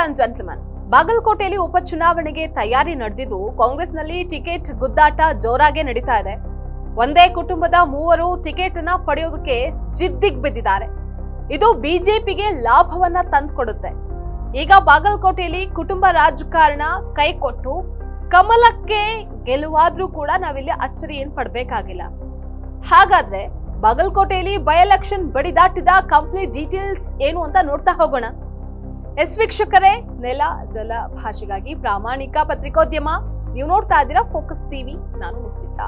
And gentleman, ಬಾಗಲಕೋಟೆಯಲ್ಲಿ ಉಪಚುನಾವಣೆಗೆ ತಯಾರಿ ನಡೆದಿದ್ದು ಕಾಂಗ್ರೆಸ್ನಲ್ಲಿ ಟಿಕೆಟ್ ಗುದ್ದಾಟ ಜೋರಾಗಿ ನಡೀತಾ ಇದೆ. ಒಂದೇ ಕುಟುಂಬದ ಮೂವರು ಟಿಕೆಟ್ ಅನ್ನ ಪಡೆಯೋದಕ್ಕೆ ಜಿದ್ದಿಗೆ ಬಿದ್ದಿದ್ದಾರೆ. ಇದು ಬಿಜೆಪಿಗೆ ಲಾಭವನ್ನ ತಂದುಕೊಡುತ್ತೆ. ಈಗ ಬಾಗಲಕೋಟೆಯಲ್ಲಿ ಕುಟುಂಬ ರಾಜಕಾರಣ ಕೈಕೊಟ್ಟು ಕಮಲಕ್ಕೆ ಗೆಲುವಾದ್ರೂ ಕೂಡ ನಾವಿಲ್ಲಿ ಅಚ್ಚರಿ ಏನ್ ಪಡ್ಬೇಕಾಗಿಲ್ಲ. ಹಾಗಾದ್ರೆ ಬಾಗಲಕೋಟೆಯಲ್ಲಿ ಬೈ ಎಲೆಕ್ಷನ್ ಬಡಿದಾಟಿದ ಕಂಪ್ಲೀಟ್ ಡೀಟೇಲ್ಸ್ ಏನು ಅಂತ ನೋಡ್ತಾ ಹೋಗೋಣ. ವೀಕ್ಷಕರೇ, ನೆಲ ಜಲ ಭಾಷೆಗಾಗಿ ಪ್ರಾಮಾಣಿಕ ಪತ್ರಿಕೋದ್ಯಮ. ನೀವು ನೋಡ್ತಾ ಇದ್ದೀರಾ ಫೋಕಸ್ ಟಿವಿ. ನಾನು ನಿಶ್ಚಿತ.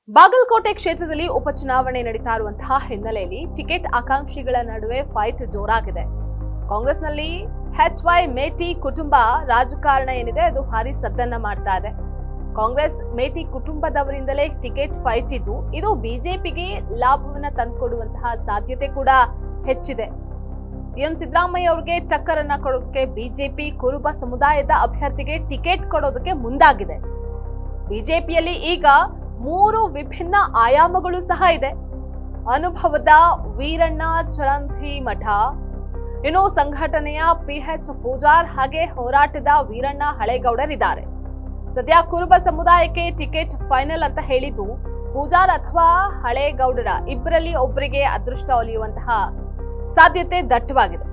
ಬಾಗಲಕೋಟೆ ಕ್ಷೇತ್ರದಲ್ಲಿ ಉಪಚುನಾವಣೆ ನಡೀತಾ ಇರುವಂತಹ ಹಿನ್ನೆಲೆಯಲ್ಲಿ ಟಿಕೆಟ್ ಆಕಾಂಕ್ಷಿಗಳ ನಡುವೆ ಫೈಟ್ ಜೋರಾಗಿದೆ. ಕಾಂಗ್ರೆಸ್ನಲ್ಲಿ HY ಮೇಟಿ ಕುಟುಂಬ ರಾಜಕಾರಣ ಏನಿದೆ ಅದು ಭಾರಿ ಸದ್ದನ್ನ ಮಾಡ್ತಾ ಇದೆ. ಕಾಂಗ್ರೆಸ್ ಮೇಟಿ ಕುಟುಂಬದವರಿಂದಲೇ ಟಿಕೆಟ್ ಫೈಟ್ ಇದ್ದು ಇದು ಬಿಜೆಪಿಗೆ ಲಾಭವನ್ನ ತಂದುಕೊಡುವಂತಹ ಸಾಧ್ಯತೆ ಕೂಡ ಹೆಚ್ಚಿದೆ. ಸಿಎಂ ಸಿದ್ದರಾಮಯ್ಯ ಅವರಿಗೆ ಟಕ್ಕರ್ ಅನ್ನ ಕೊಡೋದಕ್ಕೆ ಬಿಜೆಪಿ ಕುರುಬ ಸಮುದಾಯದ ಅಭ್ಯರ್ಥಿಗೆ ಟಿಕೆಟ್ ಕೊಡೋದಕ್ಕೆ ಮುಂದಾಗಿದೆ. ಬಿಜೆಪಿಯಲ್ಲಿ ಈಗ 3 ವಿಭಿನ್ನ ಆಯಾಮಗಳು ಸಹ ಇದೆ. ಅನುಭವದ ವೀರಣ್ಣ ಚರಂತಿ ಮಠ, ಇನ್ನು ಸಂಘಟನೆಯ PH ಪೂಜಾರ್, ಹಾಗೆ ಹೋರಾಟದ ವೀರಣ್ಣ ಹಳೇಗೌಡರಿದ್ದಾರೆ. ಸದ್ಯ ಕುರುಬ ಸಮುದಾಯಕ್ಕೆ ಟಿಕೆಟ್ ಫೈನಲ್ ಅಂತ ಹೇಳಿದ್ದು ಪೂಜಾರ್ ಅಥವಾ ಹಳೇಗೌಡರ ಇಬ್ಬರಲ್ಲಿ ಒಬ್ಬರಿಗೆ ಅದೃಷ್ಟ ಒಲಿಯುವಂತಹ ಸಾಧ್ಯತೆ ದಟ್ಟವಾಗಿದೆ.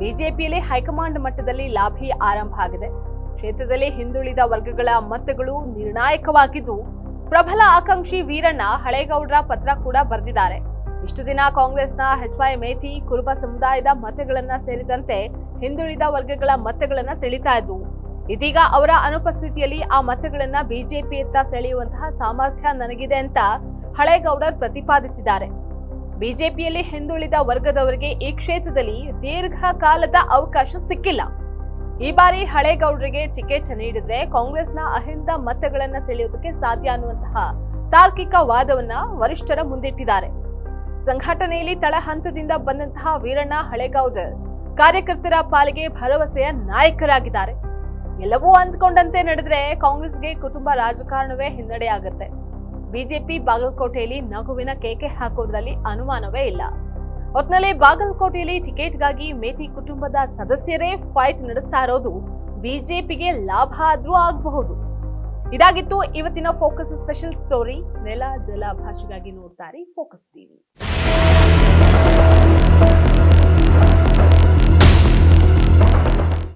ಬಿಜೆಪಿಯಲ್ಲಿ ಹೈಕಮಾಂಡ್ ಮಟ್ಟದಲ್ಲಿ ಲಾಭಿ ಆರಂಭ ಆಗಿದೆ. ಕ್ಷೇತ್ರದಲ್ಲಿ ಹಿಂದುಳಿದ ವರ್ಗಗಳ ಮತಗಳು ನಿರ್ಣಾಯಕವಾಗಿದ್ದು ಪ್ರಬಲ ಆಕಾಂಕ್ಷಿ ವೀರಣ್ಣ ಹಳೇಗೌಡರ ಪತ್ರ ಕೂಡ ಬರೆದಿದ್ದಾರೆ. ಇಷ್ಟು ದಿನ ಕಾಂಗ್ರೆಸ್ನ HY ಮೇಟಿ ಕುರುಬ ಸಮುದಾಯದ ಮತಗಳನ್ನ ಸೇರಿದಂತೆ ಹಿಂದುಳಿದ ವರ್ಗಗಳ ಮತಗಳನ್ನ ಸೆಳೀತಾ ಇದ್ರು. ಇದೀಗ ಅವರ ಅನುಪಸ್ಥಿತಿಯಲ್ಲಿ ಆ ಮತಗಳನ್ನ ಬಿಜೆಪಿಯತ್ತ ಸೆಳೆಯುವಂತಹ ಸಾಮರ್ಥ್ಯ ನನಗಿದೆ ಅಂತ ಹಳೇಗೌಡರ್ ಪ್ರತಿಪಾದಿಸಿದ್ದಾರೆ. ಬಿಜೆಪಿಯಲ್ಲಿ ಹಿಂದುಳಿದ ವರ್ಗದವರಿಗೆ ಈ ಕ್ಷೇತ್ರದಲ್ಲಿ ದೀರ್ಘಕಾಲದ ಅವಕಾಶ ಸಿಕ್ಕಿಲ್ಲ. ಈ ಬಾರಿ ಹಳೇಗೌಡರಿಗೆ ಟಿಕೆಟ್ ನೀಡಿದ್ರೆ ಕಾಂಗ್ರೆಸ್ನ ಅಹಿಂದ ಮತಗಳನ್ನ ಸೆಳೆಯೋದಕ್ಕೆ ಸಾಧ್ಯ ಅನ್ನುವಂತಹ ತಾರ್ಕಿಕ ವಾದವನ್ನ ವರಿಷ್ಠರ ಮುಂದಿಟ್ಟಿದ್ದಾರೆ. ಸಂಘಟನೆಯಲ್ಲಿ ತಳ ಹಂತದಿಂದ ಬಂದಂತಹ ವೀರಣ್ಣ ಹಳೇಗೌಡರ್ ಕಾರ್ಯಕರ್ತರ ಪಾಲಿಗೆ ಭರವಸೆಯ ನಾಯಕರಾಗಿದ್ದಾರೆ. ಎಲ್ಲವೂ ಅಂದ್ಕೊಂಡಂತೆ ನಡೆದ್ರೆ ಕಾಂಗ್ರೆಸ್ಗೆ ಕುಟುಂಬ ರಾಜಕಾರಣವೇ ಹಿನ್ನಡೆಯಾಗುತ್ತೆ. ಬಿಜೆಪಿ ಬಾಗಲಕೋಟೆಯಲ್ಲಿ ನಗುವಿನ ಕೇಕೆ ಹಾಕೋದ್ರಲ್ಲಿ ಅನುಮಾನವೇ ಇಲ್ಲ. ಒಟ್ನಲ್ಲಿ ಬಾಗಲಕೋಟೆಯಲ್ಲಿ ಟಿಕೆಟ್ಗಾಗಿ ಮೇಟಿ ಕುಟುಂಬದ ಸದಸ್ಯರೇ ಫೈಟ್ ನಡೆಸ್ತಾ ಇರೋದು ಬಿಜೆಪಿಗೆ ಲಾಭ ಆದ್ರೂ ಆಗಬಹುದು. ಇದಾಗಿತ್ತು ಇವತ್ತಿನ ಫೋಕಸ್ ಸ್ಪೆಷಲ್ ಸ್ಟೋರಿ. ನೆಲ ಜಲ ಭಾಷೆಗಾಗಿ ನೋಡ್ತಾರೆ ಫೋಕಸ್ ಟಿವಿ.